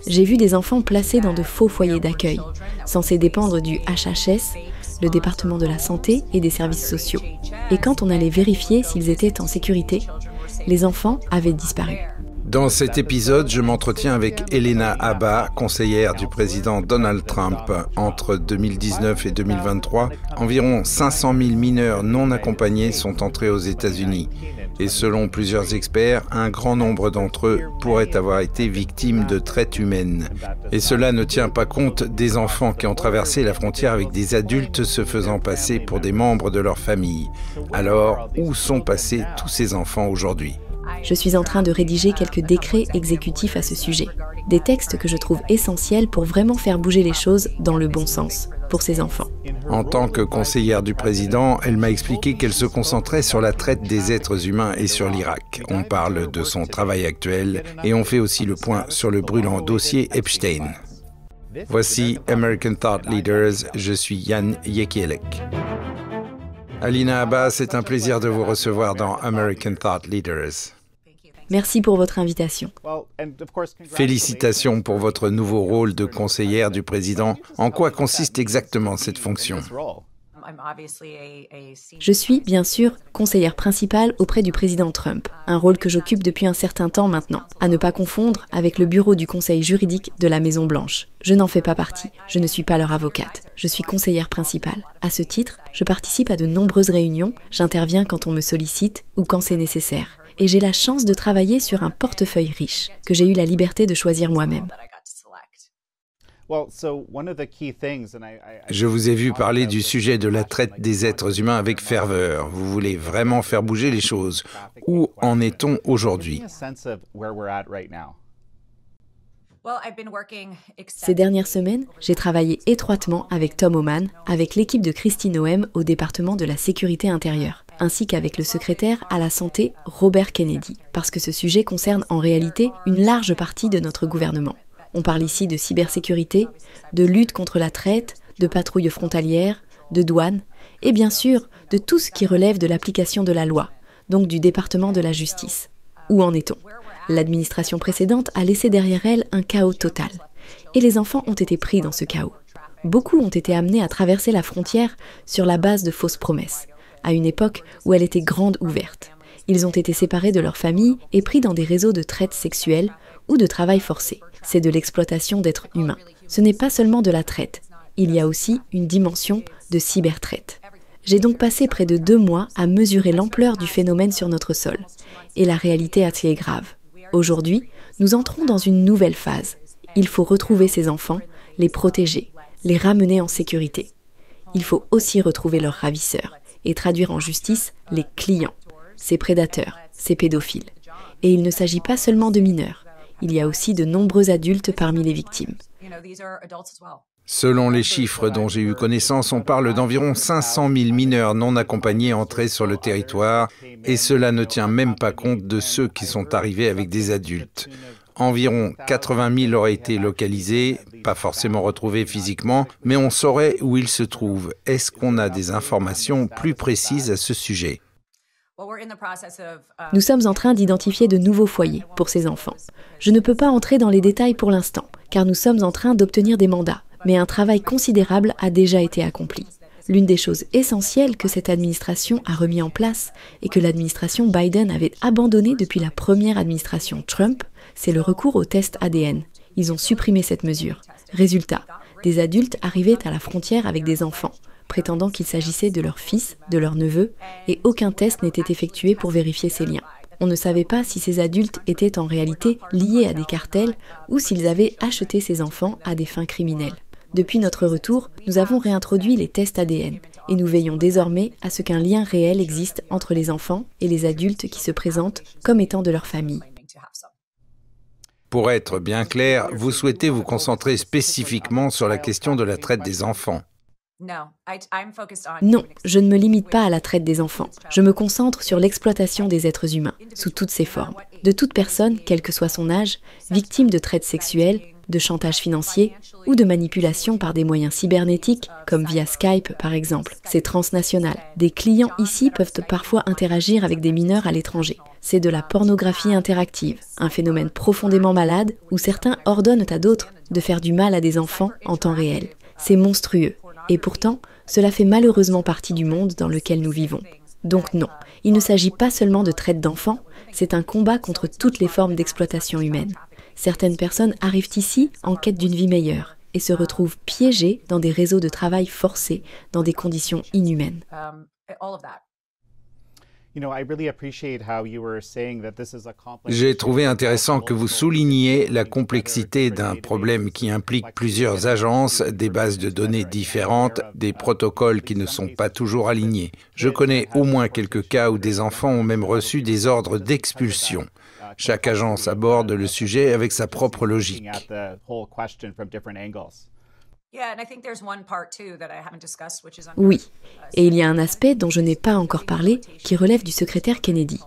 J'ai vu des enfants placés dans de faux foyers d'accueil, censés dépendre du HHS, le département de la santé et des services sociaux. Et quand on allait vérifier s'ils étaient en sécurité, les enfants avaient disparu. Dans cet épisode, je m'entretiens avec Elena Habba, conseillère du président Donald Trump. Entre 2019 et 2023, environ 500 000 mineurs non accompagnés sont entrés aux États-Unis. Et selon plusieurs experts, un grand nombre d'entre eux pourraient avoir été victimes de traite humaine. Et cela ne tient pas compte des enfants qui ont traversé la frontière avec des adultes se faisant passer pour des membres de leur famille. Alors, où sont passés tous ces enfants aujourd'hui ? Je suis en train de rédiger quelques décrets exécutifs à ce sujet. Des textes que je trouve essentiels pour vraiment faire bouger les choses dans le bon sens, pour ces enfants. En tant que conseillère du président, elle m'a expliqué qu'elle se concentrait sur la traite des êtres humains et sur l'Irak. On parle de son travail actuel et on fait aussi le point sur le brûlant dossier Epstein. Voici American Thought Leaders, je suis Yann Yekielek. Alina Habba, c'est un plaisir de vous recevoir dans American Thought Leaders. Merci pour votre invitation. Félicitations pour votre nouveau rôle de conseillère du président. En quoi consiste exactement cette fonction ? Je suis, bien sûr, conseillère principale auprès du président Trump, un rôle que j'occupe depuis un certain temps maintenant, à ne pas confondre avec le bureau du conseil juridique de la Maison-Blanche. Je n'en fais pas partie, je ne suis pas leur avocate, je suis conseillère principale. À ce titre, je participe à de nombreuses réunions, j'interviens quand on me sollicite ou quand c'est nécessaire. Et j'ai la chance de travailler sur un portefeuille riche, que j'ai eu la liberté de choisir moi-même. Je vous ai vu parler du sujet de la traite des êtres humains avec ferveur. Vous voulez vraiment faire bouger les choses. Où en est-on aujourd'hui ? Ces dernières semaines, j'ai travaillé étroitement avec Tom Homan, avec l'équipe de Kristi Noem au département de la sécurité intérieure, ainsi qu'avec le secrétaire à la santé Robert Kennedy, parce que ce sujet concerne en réalité une large partie de notre gouvernement. On parle ici de cybersécurité, de lutte contre la traite, de patrouille frontalière, de douane, et bien sûr de tout ce qui relève de l'application de la loi, donc du département de la justice. Où en est-on ? L'administration précédente a laissé derrière elle un chaos total. Et les enfants ont été pris dans ce chaos. Beaucoup ont été amenés à traverser la frontière sur la base de fausses promesses, à une époque où elle était grande ouverte. Ils ont été séparés de leur famille et pris dans des réseaux de traite sexuelle ou de travail forcé. C'est de l'exploitation d'êtres humains. Ce n'est pas seulement de la traite. Il y a aussi une dimension de cybertraite. J'ai donc passé près de 2 mois à mesurer l'ampleur du phénomène sur notre sol. Et la réalité est grave. Aujourd'hui, nous entrons dans une nouvelle phase. Il faut retrouver ces enfants, les protéger, les ramener en sécurité. Il faut aussi retrouver leurs ravisseurs et traduire en justice les clients, ces prédateurs, ces pédophiles. Et il ne s'agit pas seulement de mineurs. Il y a aussi de nombreux adultes parmi les victimes. Selon les chiffres dont j'ai eu connaissance, on parle d'environ 500 000 mineurs non accompagnés entrés sur le territoire, et cela ne tient même pas compte de ceux qui sont arrivés avec des adultes. Environ 80 000 auraient été localisés, pas forcément retrouvés physiquement, mais on saurait où ils se trouvent. Est-ce qu'on a des informations plus précises à ce sujet ? Nous sommes en train d'identifier de nouveaux foyers pour ces enfants. Je ne peux pas entrer dans les détails pour l'instant, car nous sommes en train d'obtenir des mandats, mais un travail considérable a déjà été accompli. L'une des choses essentielles que cette administration a remis en place et que l'administration Biden avait abandonné depuis la première administration Trump, c'est le recours aux tests ADN. Ils ont supprimé cette mesure. Résultat, des adultes arrivaient à la frontière avec des enfants, prétendant qu'il s'agissait de leur fils, de leur neveu, et aucun test n'était effectué pour vérifier ces liens. On ne savait pas si ces adultes étaient en réalité liés à des cartels ou s'ils avaient acheté ces enfants à des fins criminelles. Depuis notre retour, nous avons réintroduit les tests ADN et nous veillons désormais à ce qu'un lien réel existe entre les enfants et les adultes qui se présentent comme étant de leur famille. Pour être bien clair, vous souhaitez vous concentrer spécifiquement sur la question de la traite des enfants. Non, je ne me limite pas à la traite des enfants. Je me concentre sur l'exploitation des êtres humains, sous toutes ses formes. De toute personne, quel que soit son âge, victime de traite sexuelle, de chantage financier ou de manipulation par des moyens cybernétiques, comme via Skype par exemple. C'est transnational. Des clients ici peuvent parfois interagir avec des mineurs à l'étranger. C'est de la pornographie interactive, un phénomène profondément malade où certains ordonnent à d'autres de faire du mal à des enfants en temps réel. C'est monstrueux. Et pourtant, cela fait malheureusement partie du monde dans lequel nous vivons. Donc non, il ne s'agit pas seulement de traite d'enfants, c'est un combat contre toutes les formes d'exploitation humaine. Certaines personnes arrivent ici en quête d'une vie meilleure et se retrouvent piégées dans des réseaux de travail forcés, dans des conditions inhumaines. J'ai trouvé intéressant que vous souligniez la complexité d'un problème qui implique plusieurs agences, des bases de données différentes, des protocoles qui ne sont pas toujours alignés. Je connais au moins quelques cas où des enfants ont même reçu des ordres d'expulsion. Chaque agence aborde le sujet avec sa propre logique. Oui, et il y a un aspect dont je n'ai pas encore parlé qui relève du secrétaire Kennedy.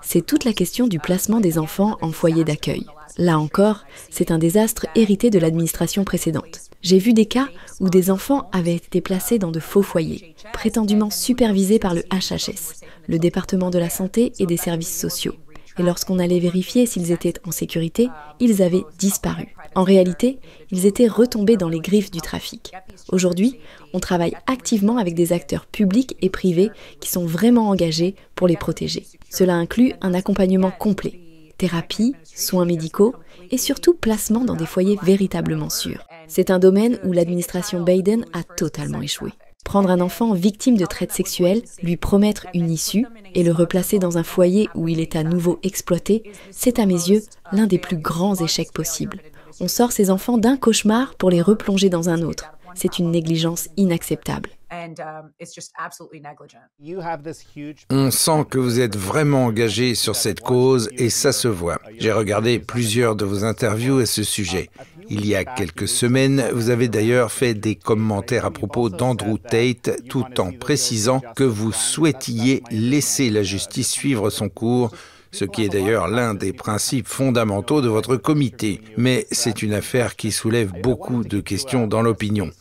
C'est toute la question du placement des enfants en foyer d'accueil. Là encore, c'est un désastre hérité de l'administration précédente. J'ai vu des cas où des enfants avaient été placés dans de faux foyers, prétendument supervisés par le HHS, le département de la santé et des services sociaux. Et lorsqu'on allait vérifier s'ils étaient en sécurité, ils avaient disparu. En réalité, ils étaient retombés dans les griffes du trafic. Aujourd'hui, on travaille activement avec des acteurs publics et privés qui sont vraiment engagés pour les protéger. Cela inclut un accompagnement complet, thérapie, soins médicaux et surtout placement dans des foyers véritablement sûrs. C'est un domaine où l'administration Biden a totalement échoué. Prendre un enfant victime de traite sexuelle, lui promettre une issue et le replacer dans un foyer où il est à nouveau exploité, c'est à mes yeux l'un des plus grands échecs possibles. On sort ces enfants d'un cauchemar pour les replonger dans un autre. C'est une négligence inacceptable. On sent que vous êtes vraiment engagé sur cette cause et ça se voit. J'ai regardé plusieurs de vos interviews à ce sujet. Il y a quelques semaines, vous avez d'ailleurs fait des commentaires à propos d'Andrew Tate tout en précisant que vous souhaitiez laisser la justice suivre son cours, ce qui est d'ailleurs l'un des principes fondamentaux de votre comité. Mais c'est une affaire qui soulève beaucoup de questions dans l'opinion.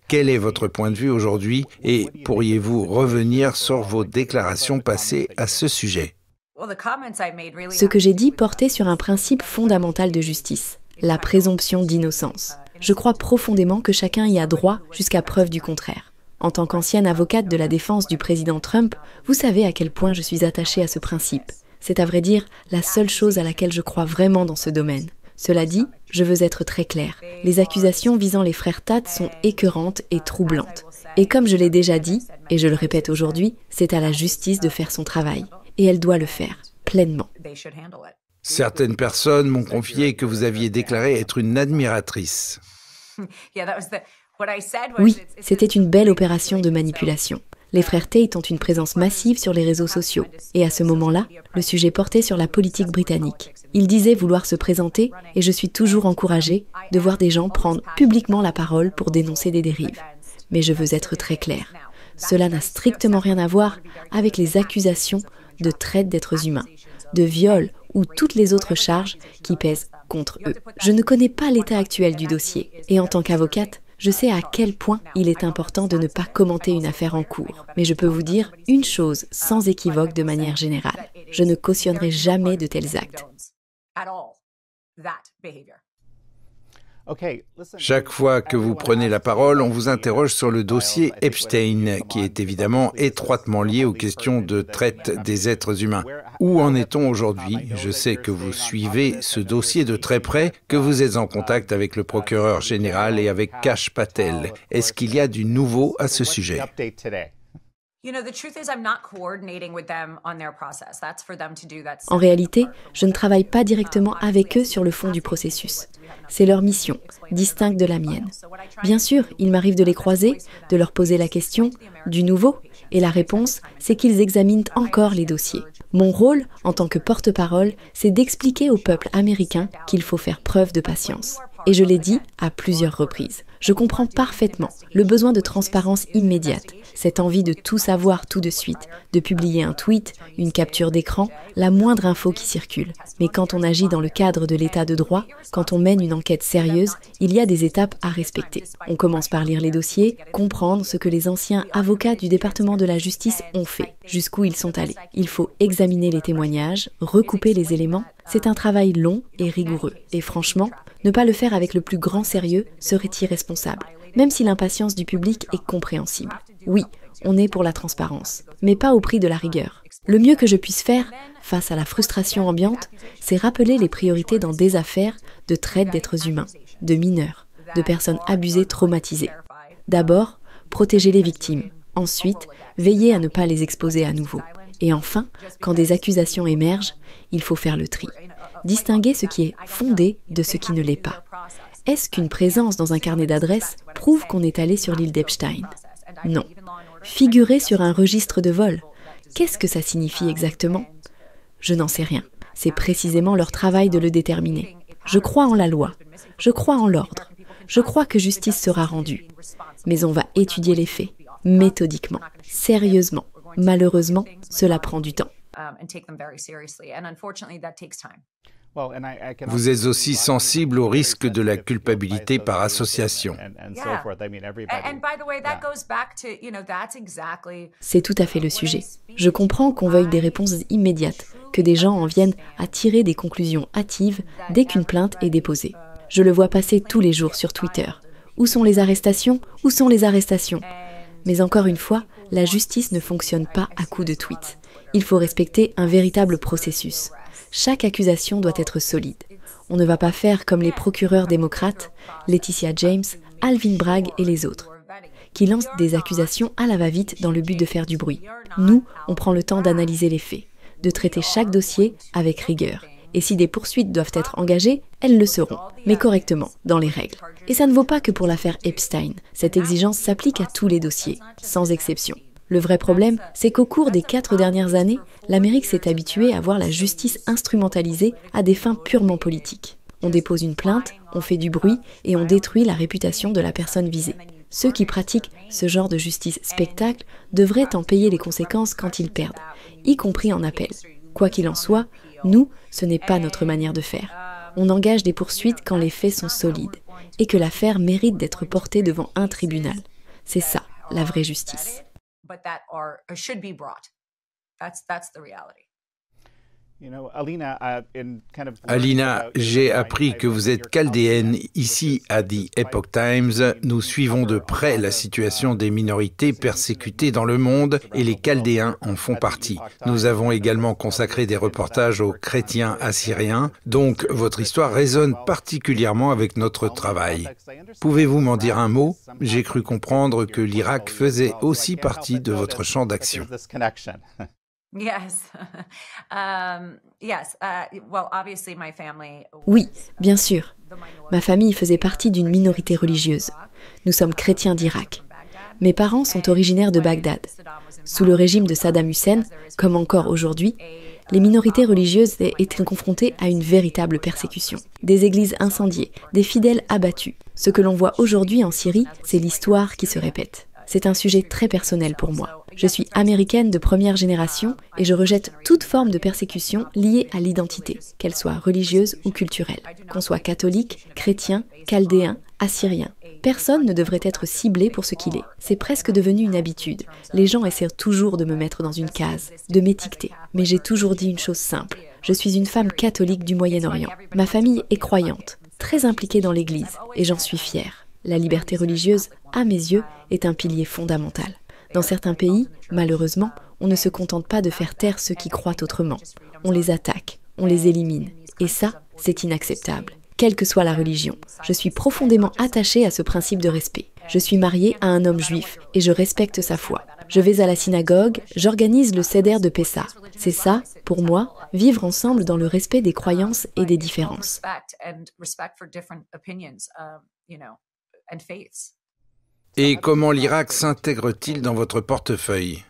Quel est votre point de vue aujourd'hui et pourriez-vous revenir sur vos déclarations passées à ce sujet? Ce que j'ai dit portait sur un principe fondamental de justice, la présomption d'innocence. Je crois profondément que chacun y a droit jusqu'à preuve du contraire. En tant qu'ancienne avocate de la défense du président Trump, vous savez à quel point je suis attachée à ce principe. C'est à vrai dire la seule chose à laquelle je crois vraiment dans ce domaine. Cela dit, je veux être très claire. Les accusations visant les frères Tate sont écœurantes et troublantes. Et comme je l'ai déjà dit, et je le répète aujourd'hui, c'est à la justice de faire son travail. Et elle doit le faire, pleinement. Certaines personnes m'ont confié que vous aviez déclaré être une admiratrice. Oui, c'était une belle opération de manipulation. Les frères Tate ont une présence massive sur les réseaux sociaux. Et à ce moment-là, le sujet portait sur la politique britannique. Ils disaient vouloir se présenter, et je suis toujours encouragée de voir des gens prendre publiquement la parole pour dénoncer des dérives. Mais je veux être très claire. Cela n'a strictement rien à voir avec les accusations de traite d'êtres humains, de viol ou toutes les autres charges qui pèsent contre eux. Je ne connais pas l'état actuel du dossier, et en tant qu'avocate, je sais à quel point il est important de ne pas commenter une affaire en cours. Mais je peux vous dire une chose sans équivoque de manière générale. Je ne cautionnerai jamais de tels actes. Chaque fois que vous prenez la parole, on vous interroge sur le dossier Epstein, qui est évidemment étroitement lié aux questions de traite des êtres humains. Où en est-on aujourd'hui? Je sais que vous suivez ce dossier de très près, que vous êtes en contact avec le procureur général et avec Kash Patel. Est-ce qu'il y a du nouveau à ce sujet? En réalité, je ne travaille pas directement avec eux sur le fond du processus. C'est leur mission, distincte de la mienne. Bien sûr, il m'arrive de les croiser, de leur poser la question du nouveau, et la réponse, c'est qu'ils examinent encore les dossiers. Mon rôle, en tant que porte-parole, c'est d'expliquer au peuple américain qu'il faut faire preuve de patience. Et je l'ai dit à plusieurs reprises. Je comprends parfaitement le besoin de transparence immédiate, cette envie de tout savoir tout de suite, de publier un tweet, une capture d'écran, la moindre info qui circule. Mais quand on agit dans le cadre de l'état de droit, quand on mène une enquête sérieuse, il y a des étapes à respecter. On commence par lire les dossiers, comprendre ce que les anciens avocats du département de la justice ont fait, jusqu'où ils sont allés. Il faut examiner les témoignages, recouper les éléments. C'est un travail long et rigoureux. Et franchement, ne pas le faire avec le plus grand sérieux serait irresponsable, même si l'impatience du public est compréhensible. Oui, on est pour la transparence, mais pas au prix de la rigueur. Le mieux que je puisse faire, face à la frustration ambiante, c'est rappeler les priorités dans des affaires de traite d'êtres humains, de mineurs, de personnes abusées traumatisées. D'abord, protéger les victimes. Ensuite, veiller à ne pas les exposer à nouveau. Et enfin, quand des accusations émergent, il faut faire le tri. Distinguer ce qui est fondé de ce qui ne l'est pas. Est-ce qu'une présence dans un carnet d'adresses prouve qu'on est allé sur l'île d'Epstein? Non. Figurer sur un registre de vol, qu'est-ce que ça signifie exactement? Je n'en sais rien. C'est précisément leur travail de le déterminer. Je crois en la loi. Je crois en l'ordre. Je crois que justice sera rendue. Mais on va étudier les faits, méthodiquement, sérieusement. Malheureusement, cela prend du temps. Vous êtes aussi sensible au risque de la culpabilité par association. C'est tout à fait le sujet. Je comprends qu'on veuille des réponses immédiates, que des gens en viennent à tirer des conclusions hâtives dès qu'une plainte est déposée. Je le vois passer tous les jours sur Twitter. Où sont les arrestations? Où sont les arrestations? Mais encore une fois, la justice ne fonctionne pas à coups de tweets. Il faut respecter un véritable processus. Chaque accusation doit être solide. On ne va pas faire comme les procureurs démocrates, Laetitia James, Alvin Bragg et les autres, qui lancent des accusations à la va-vite dans le but de faire du bruit. Nous, on prend le temps d'analyser les faits, de traiter chaque dossier avec rigueur. Et si des poursuites doivent être engagées, elles le seront, mais correctement, dans les règles. Et ça ne vaut pas que pour l'affaire Epstein. Cette exigence s'applique à tous les dossiers, sans exception. Le vrai problème, c'est qu'au cours des 4 dernières années, l'Amérique s'est habituée à voir la justice instrumentalisée à des fins purement politiques. On dépose une plainte, on fait du bruit et on détruit la réputation de la personne visée. Ceux qui pratiquent ce genre de justice spectacle devraient en payer les conséquences quand ils perdent, y compris en appel. Quoi qu'il en soit, nous, ce n'est pas notre manière de faire. On engage des poursuites quand les faits sont solides et que l'affaire mérite d'être portée devant un tribunal. C'est ça, la vraie justice. Alina, j'ai appris que vous êtes chaldéenne. Ici, à The Epoch Times, nous suivons de près la situation des minorités persécutées dans le monde et les Chaldéens en font partie. Nous avons également consacré des reportages aux chrétiens assyriens, donc votre histoire résonne particulièrement avec notre travail. Pouvez-vous m'en dire un mot? J'ai cru comprendre que l'Irak faisait aussi partie de votre champ d'action. Oui, bien sûr. Ma famille faisait partie d'une minorité religieuse. Nous sommes chrétiens d'Irak. Mes parents sont originaires de Bagdad. Sous le régime de Saddam Hussein, comme encore aujourd'hui, les minorités religieuses étaient confrontées à une véritable persécution. Des églises incendiées, des fidèles abattus. Ce que l'on voit aujourd'hui en Syrie, c'est l'histoire qui se répète. C'est un sujet très personnel pour moi. Je suis américaine de première génération et je rejette toute forme de persécution liée à l'identité, qu'elle soit religieuse ou culturelle. Qu'on soit catholique, chrétien, chaldéen, assyrien. Personne ne devrait être ciblé pour ce qu'il est. C'est presque devenu une habitude. Les gens essaient toujours de me mettre dans une case, de m'étiqueter. Mais j'ai toujours dit une chose simple. Je suis une femme catholique du Moyen-Orient. Ma famille est croyante, très impliquée dans l'Église, et j'en suis fière. La liberté religieuse, à mes yeux, est un pilier fondamental. Dans certains pays, malheureusement, on ne se contente pas de faire taire ceux qui croient autrement. On les attaque, on les élimine. Et ça, c'est inacceptable. Quelle que soit la religion, je suis profondément attachée à ce principe de respect. Je suis mariée à un homme juif et je respecte sa foi. Je vais à la synagogue, j'organise le Seder de Pessah. C'est ça, pour moi, vivre ensemble dans le respect des croyances et des différences. Et comment l'Irak s'intègre-t-il dans votre portefeuille?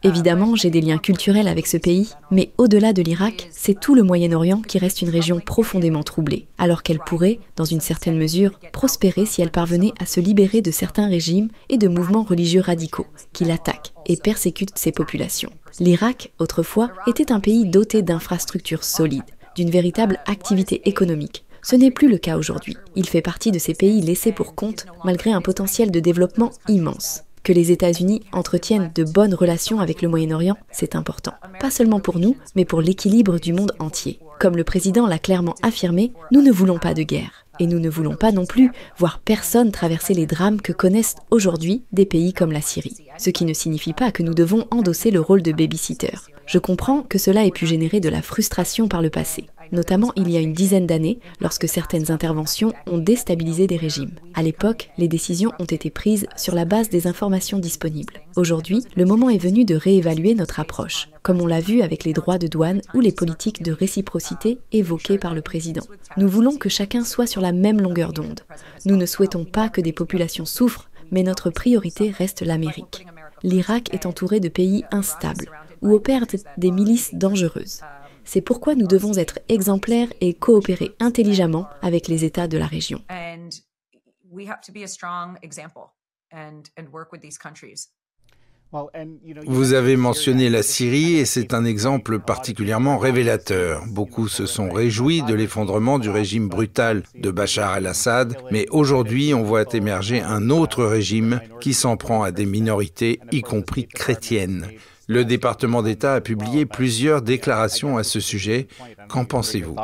Évidemment, j'ai des liens culturels avec ce pays, mais au-delà de l'Irak, c'est tout le Moyen-Orient qui reste une région profondément troublée, alors qu'elle pourrait, dans une certaine mesure, prospérer si elle parvenait à se libérer de certains régimes et de mouvements religieux radicaux qui l'attaquent et persécutent ses populations. L'Irak, autrefois, était un pays doté d'infrastructures solides, d'une véritable activité économique. Ce n'est plus le cas aujourd'hui. Il fait partie de ces pays laissés pour compte, malgré un potentiel de développement immense. Que les États-Unis entretiennent de bonnes relations avec le Moyen-Orient, c'est important. Pas seulement pour nous, mais pour l'équilibre du monde entier. Comme le président l'a clairement affirmé, nous ne voulons pas de guerre. Et nous ne voulons pas non plus voir personne traverser les drames que connaissent aujourd'hui des pays comme la Syrie. Ce qui ne signifie pas que nous devons endosser le rôle de baby-sitter. Je comprends que cela ait pu générer de la frustration par le passé, notamment il y a une dizaine d'années, lorsque certaines interventions ont déstabilisé des régimes. À l'époque, les décisions ont été prises sur la base des informations disponibles. Aujourd'hui, le moment est venu de réévaluer notre approche, comme on l'a vu avec les droits de douane ou les politiques de réciprocité évoquées par le président. Nous voulons que chacun soit sur la même longueur d'onde. Nous ne souhaitons pas que des populations souffrent, mais notre priorité reste l'Amérique. L'Irak est entouré de pays instables, où opèrent des milices dangereuses. C'est pourquoi nous devons être exemplaires et coopérer intelligemment avec les États de la région. Vous avez mentionné la Syrie et c'est un exemple particulièrement révélateur. Beaucoup se sont réjouis de l'effondrement du régime brutal de Bachar el-Assad, mais aujourd'hui on voit émerger un autre régime qui s'en prend à des minorités, y compris chrétiennes. Le département d'État a publié plusieurs déclarations à ce sujet. Qu'en pensez-vous ?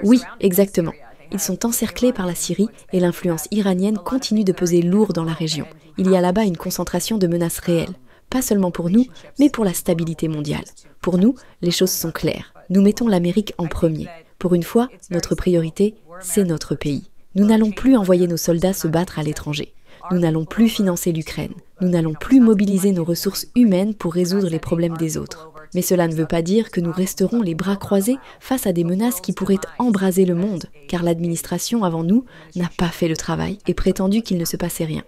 Oui, exactement. Ils sont encerclés par la Syrie et l'influence iranienne continue de peser lourd dans la région. Il y a là-bas une concentration de menaces réelles, pas seulement pour nous, mais pour la stabilité mondiale. Pour nous, les choses sont claires. Nous mettons l'Amérique en premier. Pour une fois, notre priorité, c'est notre pays. Nous n'allons plus envoyer nos soldats se battre à l'étranger. Nous n'allons plus financer l'Ukraine. Nous n'allons plus mobiliser nos ressources humaines pour résoudre les problèmes des autres. Mais cela ne veut pas dire que nous resterons les bras croisés face à des menaces qui pourraient embraser le monde, car l'administration avant nous n'a pas fait le travail et prétendu qu'il ne se passait rien.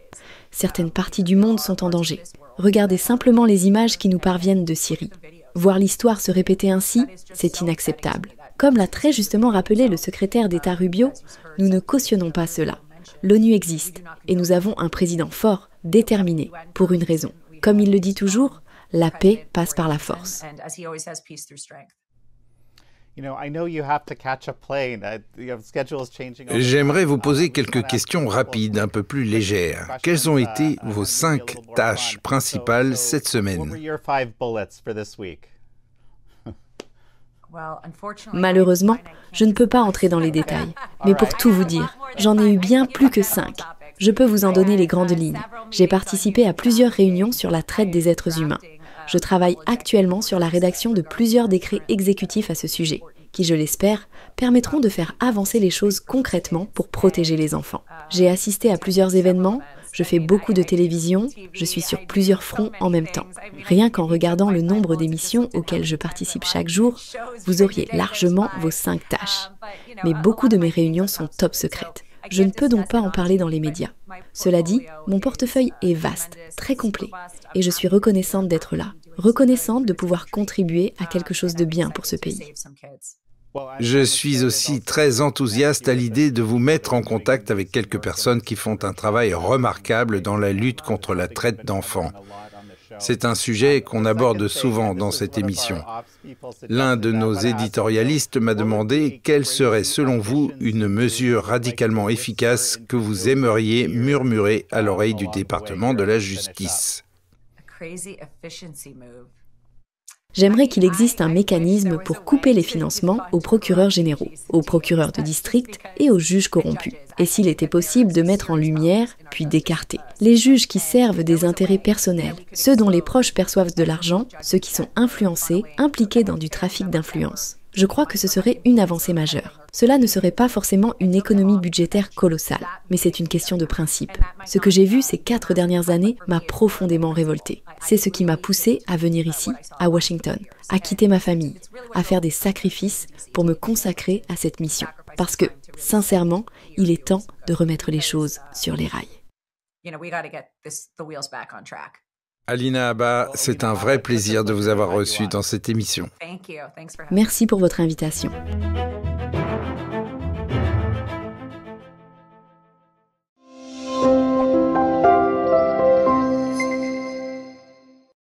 Certaines parties du monde sont en danger. Regardez simplement les images qui nous parviennent de Syrie. Voir l'histoire se répéter ainsi, c'est inacceptable. Comme l'a très justement rappelé le secrétaire d'État Rubio, nous ne cautionnons pas cela. L'ONU existe et nous avons un président fort, déterminé, pour une raison. Comme il le dit toujours, la paix passe par la force. J'aimerais vous poser quelques questions rapides, un peu plus légères. Quelles ont été vos 5 tâches principales cette semaine ? Malheureusement, je ne peux pas entrer dans les détails. Mais pour tout vous dire, j'en ai eu bien plus que 5. Je peux vous en donner les grandes lignes. J'ai participé à plusieurs réunions sur la traite des êtres humains. Je travaille actuellement sur la rédaction de plusieurs décrets exécutifs à ce sujet, qui, je l'espère, permettront de faire avancer les choses concrètement pour protéger les enfants. J'ai assisté à plusieurs événements, je fais beaucoup de télévision, je suis sur plusieurs fronts en même temps. Rien qu'en regardant le nombre d'émissions auxquelles je participe chaque jour, vous auriez largement vos 5 tâches. Mais beaucoup de mes réunions sont top secrètes. Je ne peux donc pas en parler dans les médias. Cela dit, mon portefeuille est vaste, très complet, et je suis reconnaissante d'être là, reconnaissante de pouvoir contribuer à quelque chose de bien pour ce pays. Je suis aussi très enthousiaste à l'idée de vous mettre en contact avec quelques personnes qui font un travail remarquable dans la lutte contre la traite d'enfants. C'est un sujet qu'on aborde souvent dans cette émission. L'un de nos éditorialistes m'a demandé quelle serait selon vous une mesure radicalement efficace que vous aimeriez murmurer à l'oreille du département de la justice. J'aimerais qu'il existe un mécanisme pour couper les financements aux procureurs généraux, aux procureurs de district et aux juges corrompus. Et s'il était possible de mettre en lumière, puis d'écarter, les juges qui servent des intérêts personnels, ceux dont les proches perçoivent de l'argent, ceux qui sont influencés, impliqués dans du trafic d'influence. Je crois que ce serait une avancée majeure. Cela ne serait pas forcément une économie budgétaire colossale, mais c'est une question de principe. Ce que j'ai vu ces 4 dernières années m'a profondément révoltée. C'est ce qui m'a poussée à venir ici, à Washington, à quitter ma famille, à faire des sacrifices pour me consacrer à cette mission. Parce que, sincèrement, il est temps de remettre les choses sur les rails. Alina Habba, c'est un vrai plaisir de vous avoir reçu dans cette émission. Merci pour votre invitation.